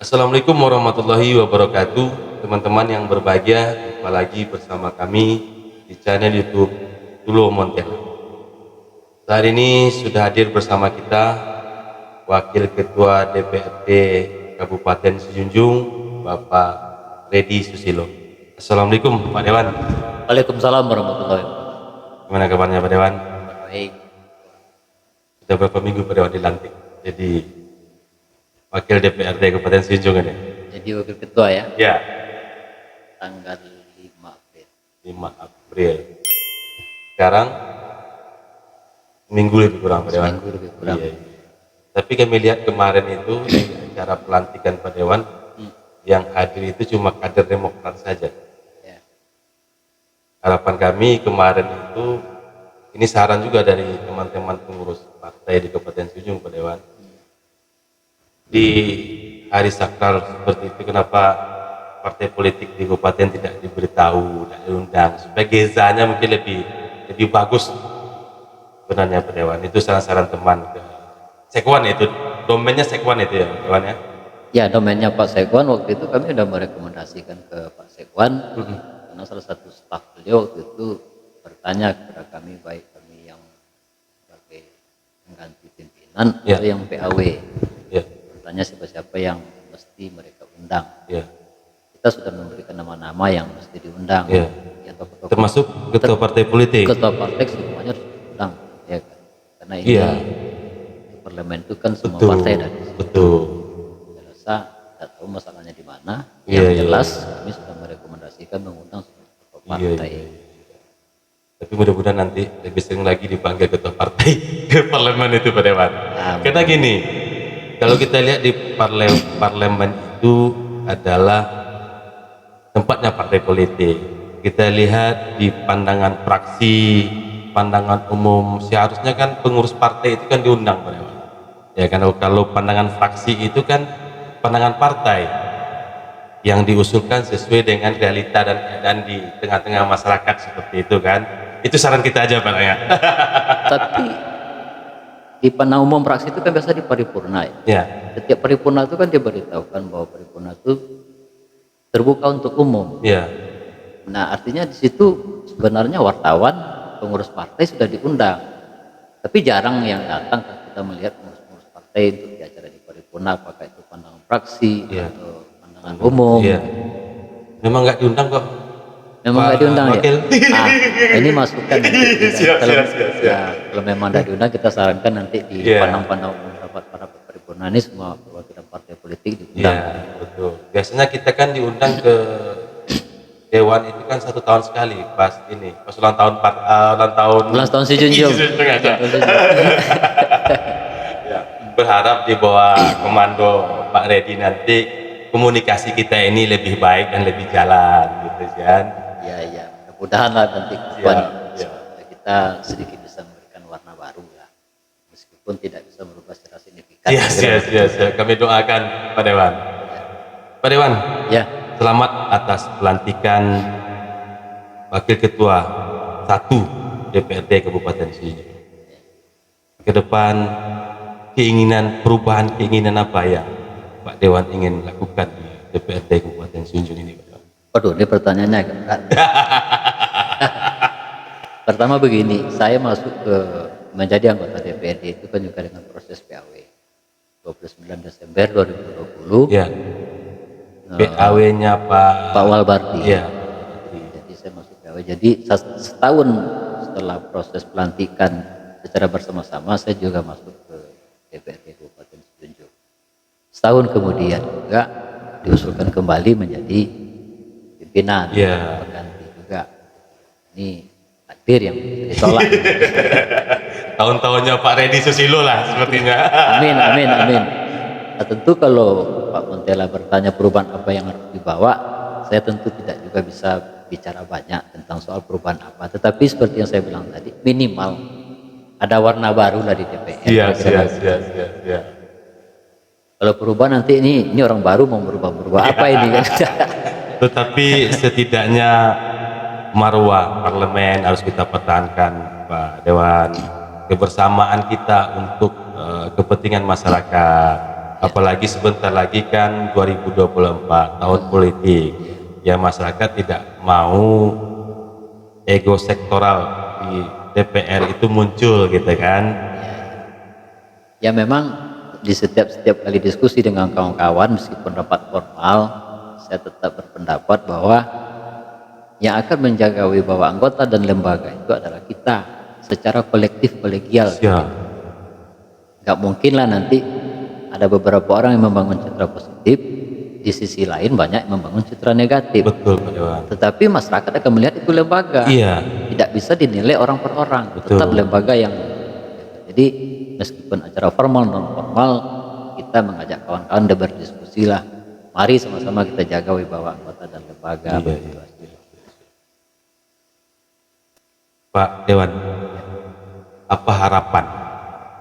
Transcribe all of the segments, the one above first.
Assalamualaikum warahmatullahi wabarakatuh. Teman-teman yang berbahagia, jumpa lagi bersama kami di channel YouTube Tulo Montela. Saat ini sudah hadir bersama kita Wakil Ketua DPRD Kabupaten Sijunjung, Bapak Redi Susilo. Assalamualaikum Pak Dewan. Waalaikumsalam warahmatullahi wabarakatuh. Gimana kabarnya Pak Dewan? Baik. Sudah berapa minggu Pak Dewan dilantik jadi Wakil DPRD Kabupaten Sijunjung ini? Jadi wakil ketua ya, Ya, tanggal 5 April. 5 April. Sekarang minggu lebih kurang Pak Dewan. Seminggu lebih kurang. Iya, iya. Tapi kami lihat kemarin itu di acara pelantikan Pak Dewan, yang hadir itu cuma kader Demokrat saja. Ya. Harapan kami kemarin itu, ini saran juga dari teman-teman pengurus partai di Kabupaten Sijunjung Pak Dewan. Di hari sakral seperti itu, kenapa partai politik di kabupaten tidak diberitahu, tidak diundang, supaya gezanya mungkin lebih bagus sebenarnya Pak Dewan. Itu saran-saran teman ke Sekwan, itu domainnya Sekwan itu ya Pak Dewan ya. Ya, domainnya Pak Sekwan waktu itu kami sudah merekomendasikan ke Pak Sekwan, karena salah satu staf beliau waktu itu bertanya kepada kami, baik kami yang sebagai pengganti pimpinan Ya. atau yang PAW. Ya, Bertanya siapa-siapa yang mesti mereka undang. ya, Kita sudah memberikan nama-nama yang mesti diundang. Ya. Ya, tokoh-tokoh termasuk ketua partai politik. ketua partai semuanya harus diundang, ya kan? Karena ini Iya. parlemen itu kan semua Betul, partai dan betul. saya rasa tidak tahu masalahnya di mana. Iya, Yang iya. jelas kami sudah merekomendasikan mengundang semua tokoh Iya, partai. iya, iya. Tapi mudah-mudahan nanti lebih sering lagi dipanggil ketua partai ke parlemen itu Pak Dewan. Nah, Karena gini, kalau kita lihat di parlemen itu adalah tempatnya partai politik. Kita lihat di pandangan fraksi, pandangan umum, seharusnya kan pengurus partai itu kan diundang Pak Dewan. Ya kan, kalau pandangan fraksi itu kan pandangan partai yang diusulkan sesuai dengan realita dan keadaan di tengah-tengah masyarakat seperti itu kan. Itu saran kita aja Pak ya. Tapi di pandangan umum fraksi itu kan biasa di paripurna ya. Ya, Setiap paripurna itu kan diberitahukan bahwa paripurna itu terbuka untuk umum. ya, Nah, artinya di situ sebenarnya wartawan, pengurus partai sudah diundang. Tapi jarang yang datang kita melihat pengurus-pengurus partai untuk di acara di paripurna, apakah itu pandangan fraksi Iya. atau pandangan umum. iya. Memang nggak diundang kok. Memang Pak nggak diundang Wakil. ya. Ini masukan nanti kita. Siap, kalau, siap. ya, kalau memang tidak diundang, kita sarankan nanti di Iya. pandang-pandang umum rapat para paripurna ini semua perwakilan partai politik diundang. Iya, betul. Biasanya kita kan diundang ke Dewan itu kan 1 tahun sekali, pas ulang tahun Ulang tahun Sijunjung. Sijunjung aja. Ya, berharap di bawah komando Pak Redi nanti komunikasi kita ini lebih baik dan lebih jalan gitu kan. Ya, mudah-mudahan lah nanti ke depan Siap. kita sedikit bisa memberikan warna baru lah, meskipun tidak bisa merubah secara signifikan. Siap. Kami doakan Pak Dewan. Pak Dewan, Ya, selamat atas pelantikan Wakil Ketua 1 DPRD Kabupaten Sijunjung. Ke depan perubahan keinginan apa yang Pak Dewan ingin lakukan di DPRD Kabupaten Sijunjung ini Pak Dewan? waduh, ini pertanyaannya agak berat. Pertama begini, saya masuk ke menjadi anggota DPRD itu kan juga dengan proses PAW 29 Desember 2020. Ya, PAW-nya Pak Walbardi. Ya. Jadi saya masuk PAW. Jadi setahun setelah proses pelantikan secara bersama-sama, saya juga masuk ke DPRD Kabupaten Sijunjung. Setahun kemudian juga diusulkan kembali menjadi pimpinan, Ya. pengganti juga. Ini takdir yang ditolak. Tahun-tahunnya Pak Redi Susilo lah sepertinya. Amin. Nah, tentu kalau Pak Montela bertanya perubahan apa yang harus dibawa, saya tentu tidak juga bisa bicara banyak tentang soal perubahan apa. Tetapi seperti yang saya bilang tadi, minimal ada warna baru lah di DPR. Iya. Kalau perubahan nanti ini orang baru mau berubah apa ini kan? Tetapi setidaknya marwah parlemen harus kita pertahankan Pak Dewan, kebersamaan kita untuk kepentingan masyarakat. apalagi sebentar lagi kan 2024 tahun politik, ya masyarakat tidak mau ego sektoral di DPR itu muncul gitu kan. Ya memang di setiap kali diskusi dengan kawan-kawan meskipun rapat formal, saya tetap berpendapat bahwa yang akan menjaga wibawa anggota dan lembaga itu adalah kita secara kolektif kolegial. Siap. Nggak mungkin lah nanti ada beberapa orang yang membangun citra positif, di sisi lain banyak yang membangun citra negatif. Betul Pak Dewan. Tetapi masyarakat akan melihat itu lembaga. Iya. Tidak bisa dinilai orang per orang. Betul. Tetap lembaga yang. Jadi meskipun acara formal non formal, kita mengajak kawan-kawan berdiskusi lah. Mari sama-sama kita jaga wibawa anggota dan lembaga. Iya. Pak Dewan, apa harapan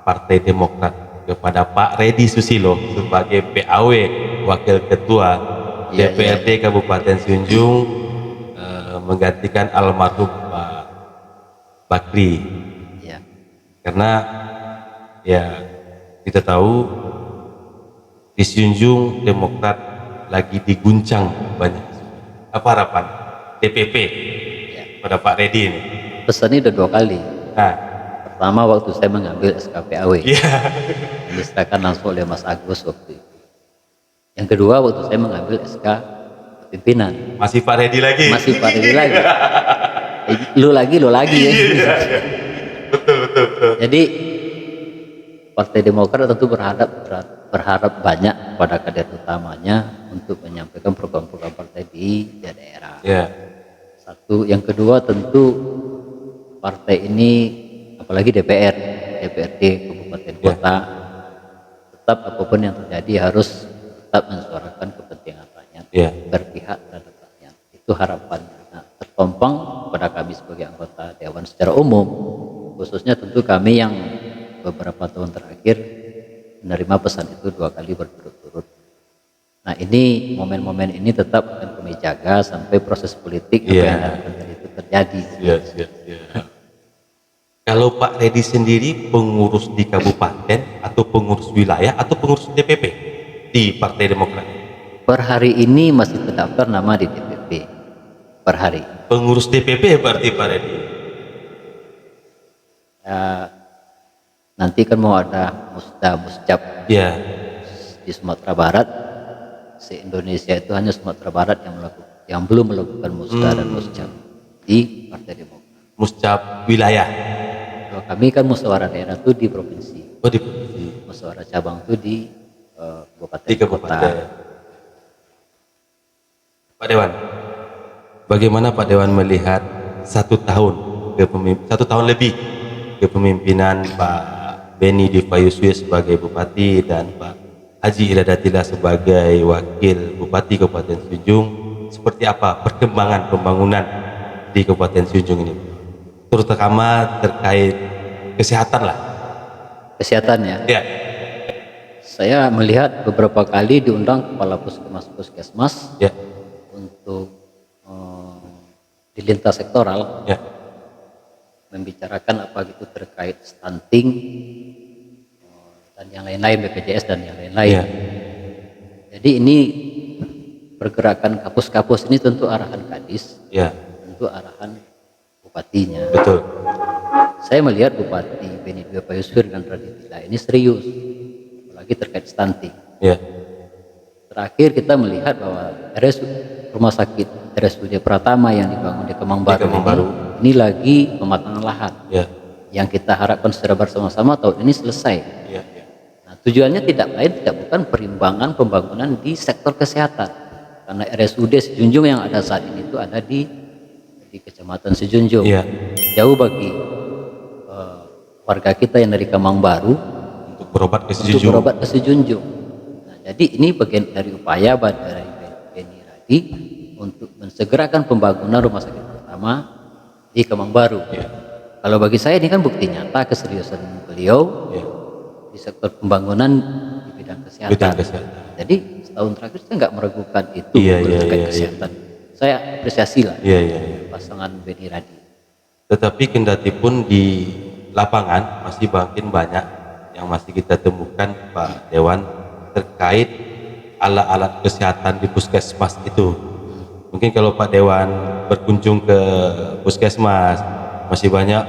Partai Demokrat kepada Pak Redi Susilo sebagai PAW Wakil Ketua DPRD Kabupaten Sijunjung menggantikan almarhum Pak Bakri? Ya. Karena ya kita tahu di Sijunjung Demokrat lagi diguncang banyak. Apa harapan DPP pada Pak Redi ini? Pesannya udah 2 kali. Nah, pertama waktu saya mengambil SKPAW, iya. diserahkan langsung oleh Mas Agus waktu itu. Yang kedua waktu saya mengambil SK pimpinan, Masih Pak Redi lagi. masih Pak Redi lagi. Lu lagi ya. Betul. Jadi Partai Demokrat tentu berharap banyak pada kader utamanya untuk menyampaikan program-program partai di daerah. Ya. Satu, yang kedua tentu partai ini apalagi DPRD kabupaten kota tetap apapun yang terjadi harus tetap mensuarakan kepentingan rakyat, berpihak terhadap rakyat. Itu harapannya. Nah, tertompang pada kami sebagai anggota dewan secara umum, khususnya tentu kami yang beberapa tahun terakhir menerima pesan itu 2 kali berturut-turut. Nah, ini momen-momen ini tetap akan kami jaga sampai proses politik yang itu terjadi. Siap. Kalau Pak Redi sendiri pengurus di kabupaten atau pengurus wilayah atau pengurus DPP di Partai Demokrat? Per hari ini masih terdaftar nama di DPP. Per hari. Pengurus DPP berarti Pak Redi? Ya, nanti kan mau ada muscap di Sumatera Barat. Se-Indonesia itu hanya Sumatera Barat yang belum melakukan musda dan muscap di Partai Demokrat. Muscap wilayah. Kalau kami kan musyawarah daerah itu di provinsi. Oh, di provinsi. Musyawarah cabang itu di kabupaten. Di kabupaten. Pak Dewan, bagaimana Pak Dewan melihat 1 tahun lebih kepemimpinan Pak Beni Divayuswi sebagai Bupati dan Pak Haji Iladatillah sebagai Wakil Bupati Kabupaten Sijunjung? Seperti apa perkembangan pembangunan di Kabupaten Sijunjung ini, terutama terkait kesehatan lah? Kesehatan ya. Saya melihat beberapa kali diundang kepala puskesmas untuk di lintas sektoral membicarakan apa gitu terkait stunting dan yang lain-lain, BPJS dan yang lain-lain. Jadi ini pergerakan kapus-kapus ini tentu arahan Kadis, tentu arahan bupatinya. Betul. Saya melihat Bupati Beni Divayuswi dan Raditya ini serius, apalagi terkait stunting. Terakhir kita melihat bahwa rumah sakit RSUD Pratama yang dibangun di Kemang Baru, ini lagi pematangan lahan. Yang kita harapkan secara bersama-sama tahun ini selesai. Nah, tujuannya tidak bukan perimbangan pembangunan di sektor kesehatan. Karena RSUD Sijunjung yang ada saat ini itu ada di Kecamatan Sijunjung. Jauh bagi warga kita yang dari Kemang Baru untuk berobat ke Sijunjung. Nah, jadi ini bagian dari upaya dari Beni Radi untuk mensegerakan pembangunan rumah sakit pertama di Kemang Baru. Kalau bagi saya ini kan bukti nyata keseriusan beliau di sektor pembangunan di bidang kesehatan. Jadi setahun terakhir saya nggak meragukan itu terkait kesehatan. Saya apresiasi lah pasangan Beni Radi. Tetapi kendati pun di lapangan masih makin banyak yang masih kita temukan Pak Dewan terkait alat-alat kesehatan di puskesmas itu. Mungkin kalau Pak Dewan berkunjung ke puskesmas masih banyak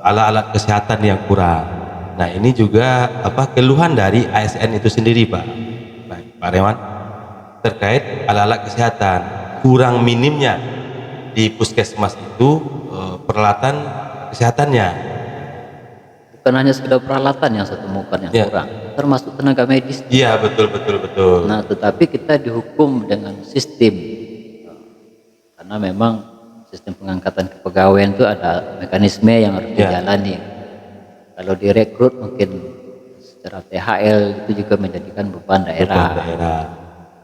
alat-alat kesehatan yang kurang. Nah ini juga keluhan dari ASN itu sendiri Pak. Baik, Pak Dewan, terkait alat-alat kesehatan kurang minimnya di puskesmas itu peralatan kesehatannya. Bukan hanya sekedar peralatan yang saya temukan yang kurang, termasuk tenaga medis. Iya, betul. Nah, tetapi kita dihukum dengan sistem, karena memang sistem pengangkatan kepegawaian itu ada mekanisme yang harus dijalani. Kalau direkrut mungkin secara THL itu juga menjadikan beban daerah.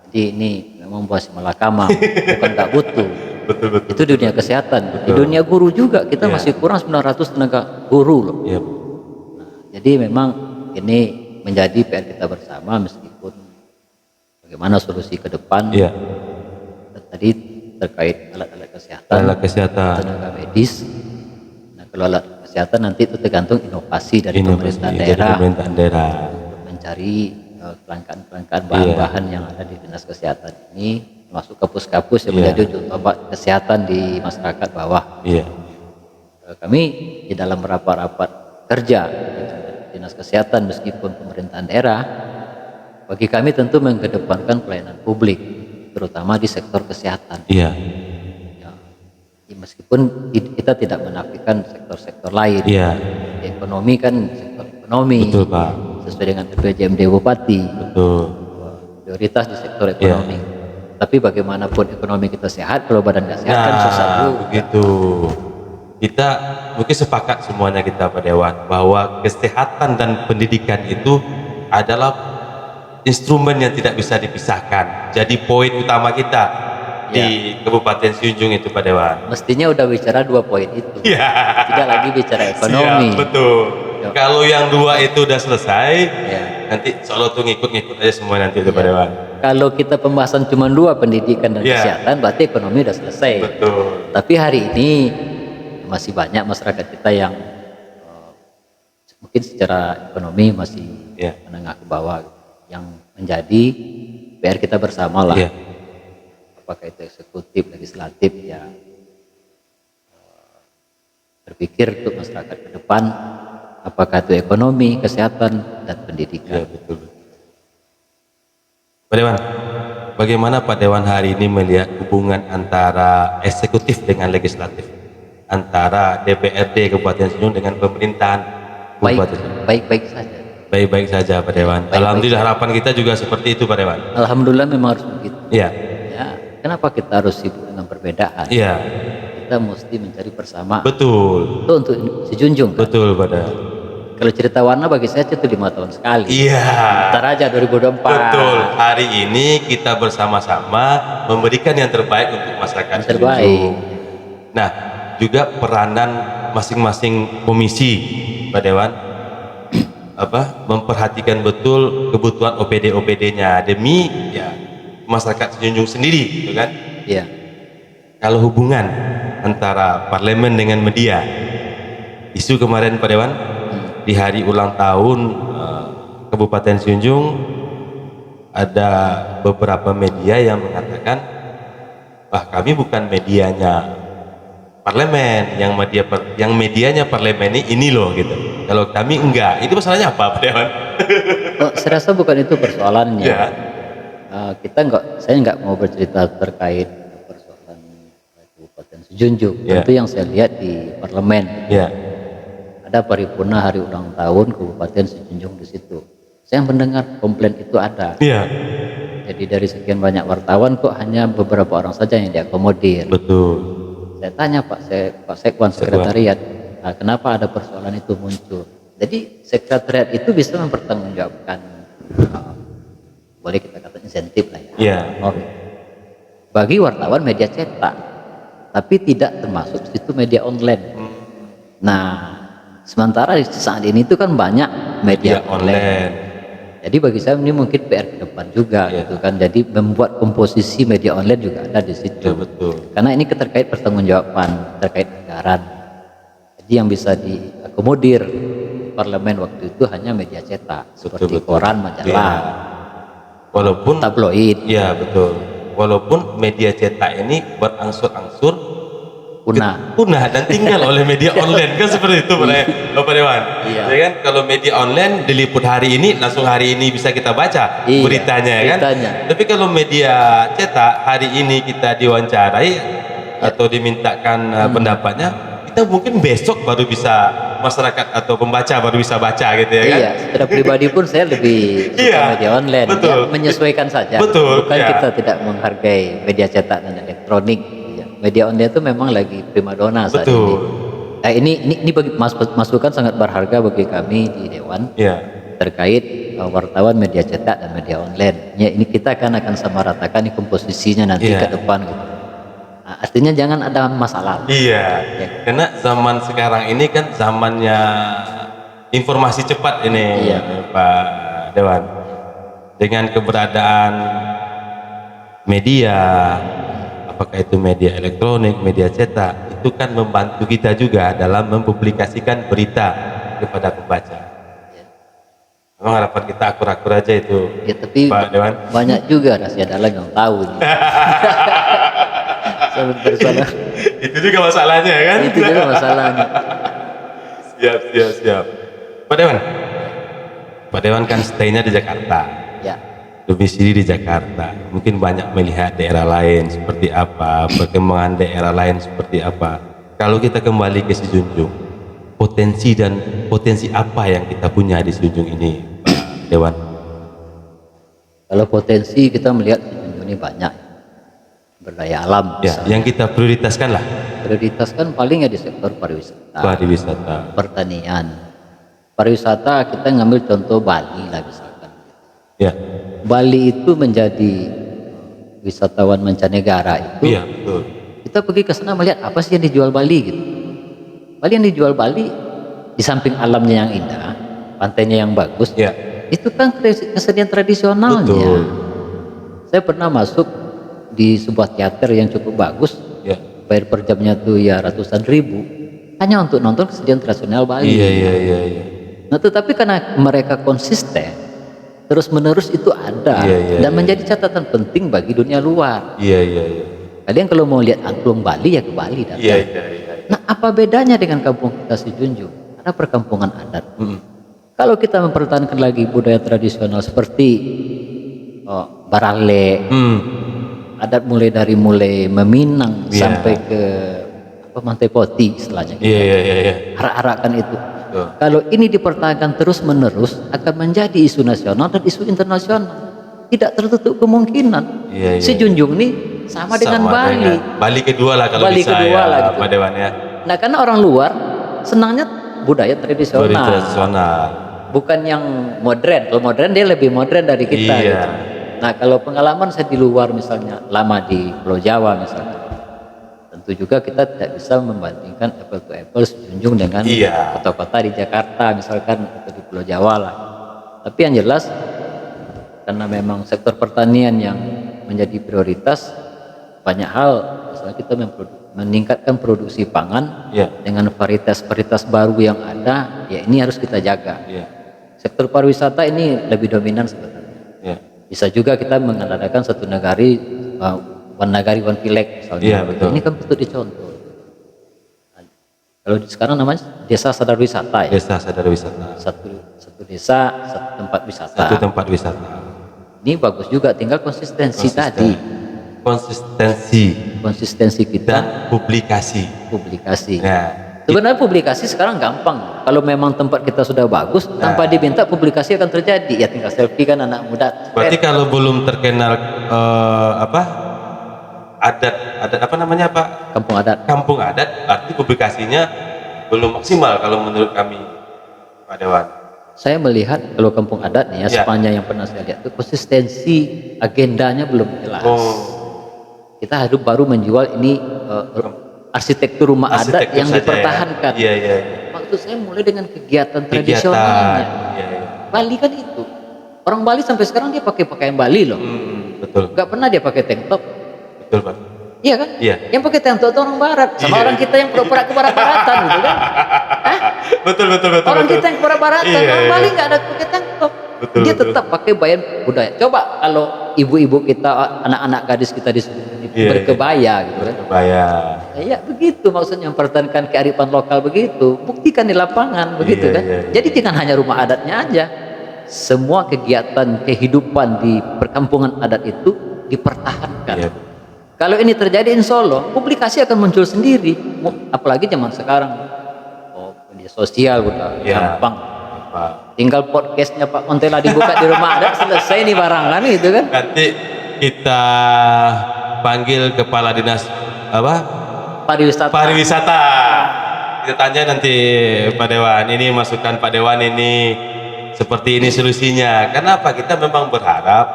Jadi ini memang buat malakama, bukan tak butuh. Betul. Itu di dunia kesehatan. Di dunia guru juga kita masih kurang 900 tenaga guru loh. Jadi memang ini menjadi PR kita bersama, meskipun bagaimana solusi ke depan. Tadi terkait alat-alat kesehatan, tenaga medis. Nah, kalau alat kesehatan nanti itu tergantung inovasi dari pemerintahan daerah mencari kelangkaan bahan-bahan yang ada di dinas kesehatan ini, masuk kapus-kapus yang menjadi contoh kesehatan di masyarakat bawah. Kami di dalam rapat-rapat kerja dinas kesehatan meskipun pemerintahan daerah, bagi kami tentu mengedepankan pelayanan publik, terutama di sektor kesehatan. Meskipun kita tidak menafikan sektor-sektor lain. Ekonomi kan sektor ekonomi. Betul, Pak. Sesuai dengan RPJMD Bupati. Betul. Prioritas di sektor ekonomi. Tapi bagaimanapun ekonomi kita sehat, kalau badan nggak sehat kan susah juga. Begitu. Kita mungkin sepakat semuanya kita Pak Dewan bahwa kesehatan dan pendidikan itu adalah instrumen yang tidak bisa dipisahkan. Jadi poin utama kita di Kabupaten Sijunjung itu Pak Dewan. Mestinya udah bicara 2 poin itu. Tidak lagi bicara ekonomi. Betul. Kalau yang 2 itu udah selesai, nanti soal tuh ngikut-ngikut aja semua nanti itu Pak Dewan. Kalau kita pembahasan cuma 2, pendidikan dan kesehatan, berarti ekonomi udah selesai. Betul. Tapi hari ini masih banyak masyarakat kita yang mungkin secara ekonomi masih menengah ke bawah, yang menjadi PR kita bersama lah. Apakah itu eksekutif, legislatif, berpikir untuk masyarakat ke depan, apakah itu ekonomi, kesehatan, dan pendidikan. Betul. Pak Dewan, bagaimana Pak Dewan hari ini melihat hubungan antara eksekutif dengan legislatif, antara DPRD Kabupaten Sijunjung dengan pemerintahan Kabupaten Sijunjung? Baik-baik saja. Baik-baik saja Pak Dewan. Alhamdulillah, harapan kita juga seperti itu Pak Dewan. Alhamdulillah memang harus begitu. Kenapa kita harus sibuk dengan perbedaan? Kita mesti mencari persamaan. Betul. Itu untuk Sijunjung. Betul Pak Dewan. Kalau cerita warna bagi saya itu 5 tahun sekali. Ntar aja 2024. Betul. Hari ini kita bersama-sama memberikan yang terbaik untuk masyarakat Sijunjung. Nah, juga peranan masing-masing komisi Pak Dewan memperhatikan betul kebutuhan OPD-nya demi masyarakat Sijunjung sendiri, gitu kan? Kalau hubungan antara parlemen dengan media, isu kemarin Pak Dewan di hari ulang tahun Kabupaten Sijunjung, ada beberapa media yang mengatakan kami bukan medianya parlemen, yang medianya parlemen ini loh gitu. Kalau kami enggak, itu masalahnya apa Pak Dewan? Saya rasa bukan itu persoalannya. Saya nggak mau bercerita terkait persoalan Kabupaten Sijunjung. Tentu yang saya lihat di parlemen. Ada paripurna hari ulang tahun Kabupaten Sijunjung di situ. Saya mendengar komplain itu ada. Jadi dari sekian banyak wartawan kok hanya beberapa orang saja yang diakomodir. Betul. Saya tanya Pak Sekwan Sekretariat, kenapa ada persoalan itu muncul? Jadi sekretariat itu bisa mempertanggungjawabkan, boleh kita katakan insentif lah bagi wartawan media cetak, tapi tidak termasuk situ media online. Nah, sementara saat ini itu kan banyak media online. Jadi bagi saya ini mungkin PR ke depan juga gitu kan. Jadi membuat komposisi media online juga ada di situ. Betul. Karena ini terkait pertanggungjawaban terkait anggaran. Jadi yang bisa diakomodir parlemen waktu itu hanya media cetak seperti betul. koran, majalah, Iya. Walaupun tabloid, ya betul. Walaupun media cetak ini berangsur-angsur punah dan tinggal oleh media online kan seperti itu Bapak Dewan. Iya. Ya kan kalau media online diliput hari ini langsung hari ini bisa kita baca Iya, beritanya kan. beritanya. Tapi kalau media cetak hari ini kita diwawancarai atau dimintakan pendapatnya, kita mungkin besok baru bisa masyarakat atau pembaca baru bisa baca gitu ya kan. Iya, secara pribadi pun saya lebih suka Iya, media online, betul. ya, menyesuaikan saja. Betul, Bukan ya. kita tidak menghargai media cetak dan elektronik. Ya. Media online itu memang lagi primadona saat Betul. ini. Ini bagi masukan sangat berharga bagi kami di Dewan Iya. terkait wartawan media cetak dan media online. Ya, ini kita akan samaratakan ini komposisinya nanti Iya. ke depan gitu. Nah, artinya jangan ada masalah. Iya, Ya. karena zaman sekarang ini kan zamannya informasi cepat ini, Iya. Pak Dewan. Dengan keberadaan media, apakah itu media elektronik, media cetak, itu kan membantu kita juga dalam mempublikasikan berita kepada pembaca. Memang harapan kita akur-akur aja itu, Ya, tapi Pak Dewan. banyak juga rahasia dalam yang tahu ini. Sebentar salah. Itu juga masalahnya kan? Itu juga masalahnya. Siap. Pak Dewan kan stay-nya di Jakarta, Ya, domisili di Jakarta. Mungkin banyak melihat daerah lain seperti apa, perkembangan daerah lain seperti apa. Kalau kita kembali ke Sijunjung, potensi apa yang kita punya di Sijunjung ini, Pak Dewan? kalau potensi kita melihat Sijunjung ini banyak berdaya alam. Ya, yang kita prioritaskan lah, Prioritaskan paling ya di sektor pariwisata, pariwisata. pertanian. Pariwisata kita ngambil contoh Bali lah misalkan. Ya, Bali itu menjadi wisatawan mancanegara itu. iya betul. Kita pergi ke sana melihat apa sih yang dijual Bali gitu. Bali yang dijual Bali di samping alamnya yang indah, pantainya yang bagus, Ya, itu kan kesenian tradisionalnya. betul. Saya pernah masuk di sebuah teater yang cukup bagus, Ya, bayar per jamnya tuh ya ratusan ribu, hanya untuk nonton kesenian tradisional Bali. iya. Nah, tetapi karena mereka konsisten, terus menerus itu ada Iya, dan menjadi catatan penting bagi dunia luar. Iya. Kalian kalau mau lihat angklung Bali ya ke Bali datang. Iya. Nah, apa bedanya dengan kampung kita Sijunjung? Ada perkampungan adat. Mm. Kalau kita mempertahankan lagi budaya tradisional seperti Barale, adat mulai Meminang Iya. sampai ke Mantai Poti istilahnya. Iya. Arak-arakan itu. Betul. Kalau ini dipertahankan terus menerus akan menjadi isu nasional dan isu internasional. Tidak tertutup kemungkinan. Iya. Sijunjung ini sama dengan Bali. Bali kedua lah kalau Bali bisa kedua ya, lah gitu. Pak Dewan ya. Nah, karena orang luar senangnya budaya tradisional, Tradisional. bukan yang modern. Kalau modern dia lebih modern dari kita. Iya. Gitu. Nah, kalau pengalaman saya di luar misalnya, lama di Pulau Jawa misalnya, tentu juga kita tidak bisa membandingkan apple to apple Sijunjung dengan Iya. kota-kota di Jakarta misalkan atau di Pulau Jawa lah. Tapi yang jelas karena memang sektor pertanian yang menjadi prioritas, banyak hal misalnya kita meningkatkan produksi pangan Iya. dengan varietas-varietas baru yang ada, ya ini harus kita jaga. Iya. Sektor pariwisata ini lebih dominan sebenarnya. Iya. Bisa juga kita mengadakan satu nagari, one nagari one pileg misalnya. Iya, betul. Ini kan patut dicontoh. Nah, kalau sekarang namanya desa sadar wisata ya. Desa sadar wisata. Satu desa, satu tempat wisata. Satu tempat wisata. Ini bagus juga, tinggal konsistensi tadi. Konsistensi kita Dan publikasi. publikasi. Nah, Sebenarnya publikasi sekarang gampang. Kalau memang tempat kita sudah bagus, tanpa diminta publikasi akan terjadi. Ya tinggal selfie kan anak muda. berarti kalau belum terkenal adat apa namanya Pak? Kampung adat. Kampung adat, arti publikasinya belum maksimal kalau menurut kami, Pak Dewan. Saya melihat kalau kampung adat nih ya, Ya. sepanjang yang pernah saya lihat itu konsistensi agendanya belum jelas. Kita harus baru menjual ini arsitektur rumah adat Arsitektur yang saja dipertahankan. ya. Iya. Maksud saya mulai dengan kegiatan tradisionalnya. Iya. Bali kan itu. Orang Bali sampai sekarang dia pakai pakaian Bali loh. Betul. Gak pernah dia pakai tank top. Betul Pak. Iya kan? Iya. Yang pakai tank tua itu orang barat, sama Iya. orang kita yang pura-pura ke barat-baratan gitu kan. Hah? Betul. Orang kita yang pura-baratan, Iya, orang iya. Bali nggak ada pakai tank top. Betul, Dia betul. tetap pakai bayan budaya. Coba kalau ibu-ibu kita, anak-anak gadis kita di Iya, berkebaya gitu kan. Kebaya. Ya begitu maksudnya mempertahankan kearifan lokal begitu. Buktikan di lapangan begitu Iya, kan. iya. Jadi jangan hanya rumah adatnya aja. Semua kegiatan kehidupan di perkampungan adat itu dipertahankan. Iya. Kalau ini terjadi insya Allah publikasi akan muncul sendiri. Apalagi zaman sekarang. Oh, media sosial udah Iya. gampang. Pak. Tinggal podcastnya Pak Montela dibuka di rumah adat selesai nih barang kan gitu kan. Nanti kita panggil kepala dinas apa? Pariwisata. Pariwisata. Kita tanya nanti Pak Dewan, ini masukan Pak Dewan ini seperti ini solusinya. Kenapa? Kita memang berharap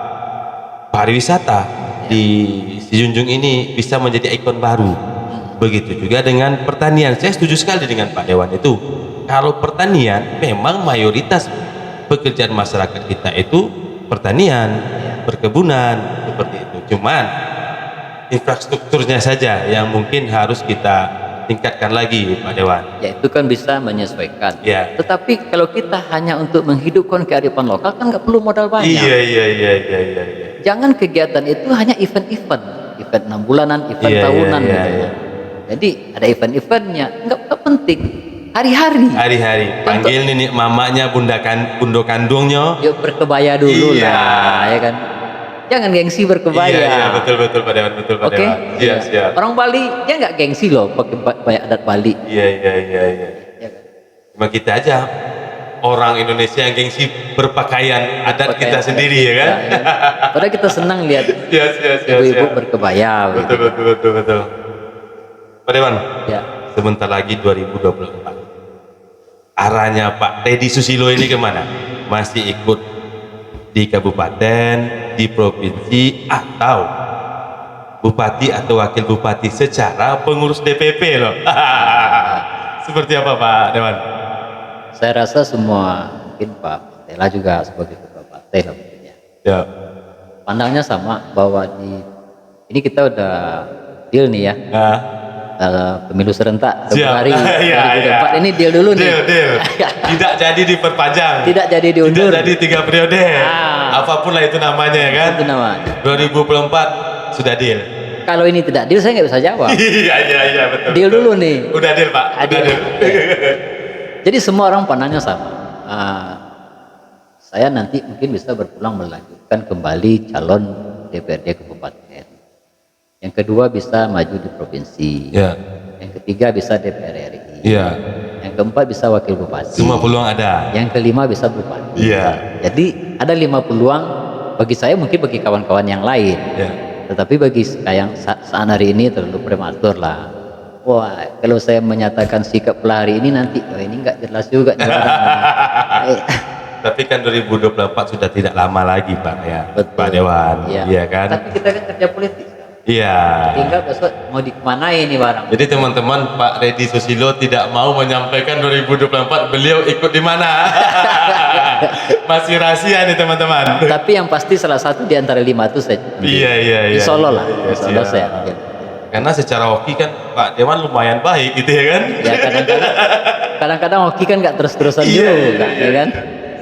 pariwisata di Sijunjung ini bisa menjadi ikon baru. Begitu juga dengan pertanian. Saya setuju sekali dengan Pak Dewan itu. Kalau pertanian memang mayoritas pekerjaan masyarakat kita itu pertanian, perkebunan seperti itu. Cuman infrastrukturnya saja yang mungkin harus kita tingkatkan lagi Pak Dewan. Ya itu kan bisa menyesuaikan. Ya. Tetapi kalau kita hanya untuk menghidupkan kearifan lokal kan nggak perlu modal banyak. Iya. Jangan kegiatan itu hanya event 6 bulanan, event Iya, tahunan iya, gitu. iya. Jadi ada event-eventnya, nggak penting. Hari-hari. Hari-hari panggil nenek mamanya, bundo kandungnya. Yuk berkebaya dulu Iya. lah, ya kan. Jangan gengsi berkebaya. Iya, betul Pak Dewan, betul Pak Oke. Dewan. Siap. Orang Bali dia nggak gengsi loh pakai baya adat Bali. Iya. Ya kan? Cuma kita aja orang Indonesia yang gengsi berpakaian adat Pakaian kita adat sendiri kita, ya kan. Padahal kita senang lihat Siap. ibu-ibu berkebaya. Betul. Pak Dewan, Ya. sebentar lagi 2024. Arahnya Pak Teddy Susilo ini kemana? Masih ikut di kabupaten, di provinsi, atau bupati atau wakil bupati secara pengurus DPP loh? Seperti apa Pak Dewan? Saya rasa semua mungkin Pak Tela juga sebagai ketua partai lah mungkin ya. Ya. Pandangnya sama bahwa ini kita udah deal nih ya. Nah, Pemilu serentak siap. Februari Iya. 2024 ini deal dulu nih. Deal. Tidak jadi diperpanjang. Tidak jadi diundur. Tidak jadi 3 periode. Ah. Apapun lah itu namanya ya kan. Itu namanya. 2024 sudah deal. Kalau ini tidak deal saya nggak bisa jawab. Iya betul. Deal dulu nih. Udah deal Pak. Udah Deal. deal. Jadi semua orang pandangnya sama. Saya nanti mungkin bisa berpulang melanjutkan kembali calon DPRD kabupaten. Yang kedua bisa maju di provinsi. Ya. Yang ketiga bisa DPR RI. Iya. Yang keempat bisa wakil bupati. Semua peluang ada. Yang kelima bisa bupati. Iya. Jadi ada 5 peluang bagi saya, mungkin bagi kawan-kawan yang lain. Ya. Tetapi bagi saya yang saat hari ini terlalu prematur lah. Wah, kalau saya menyatakan sikap pelari ini nanti, oh ini nggak jelas juga. nih orang. Tapi kan 2024 sudah tidak lama lagi Pak ya. Betul. Pak Dewan. Iya. Iya kan? Tapi kita kan kerja politik. Iya. Tinggal besok mau dikemanain nih barang. Jadi teman-teman, Pak Teddy Susilo tidak mau menyampaikan 2024 beliau ikut di mana. Masih rahasia nih teman-teman. Tapi yang pasti salah satu di antara 5 itu saya. Iya. Insya Allah lah. Iya, Insya Allah siap. saya. ambil. Karena secara hoki kan Pak Dewan lumayan baik gitu ya kan. Ya kadang-kadang hoki kan nggak terus-terusan Iya, juga, ya kan?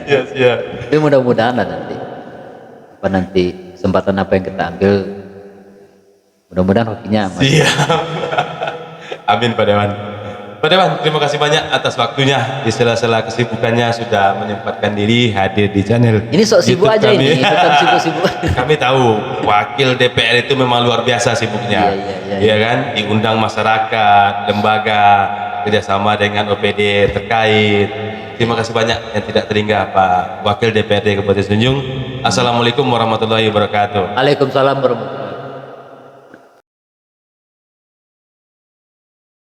Siap. Tapi mudah-mudahan lah nanti kesempatan apa yang kita ambil, mudah-mudahan hokinya masih. Siap. Amin Pak Dewan. Pak Dewan, terima kasih banyak atas waktunya. Di sela-sela kesibukannya sudah menyempatkan diri hadir di channel Ini sok sibuk YouTube aja kami. ini, bukan sibuk-sibuk. Kami tahu wakil DPR itu memang luar biasa sibuknya. Iya. kan? Diundang masyarakat, lembaga, kerjasama dengan OPD terkait. Terima kasih banyak yang tidak terhingga Pak Wakil DPRD Kabupaten Sijunjung. Assalamualaikum warahmatullahi wabarakatuh. Waalaikumsalam warahmatullahi wabarakatuh.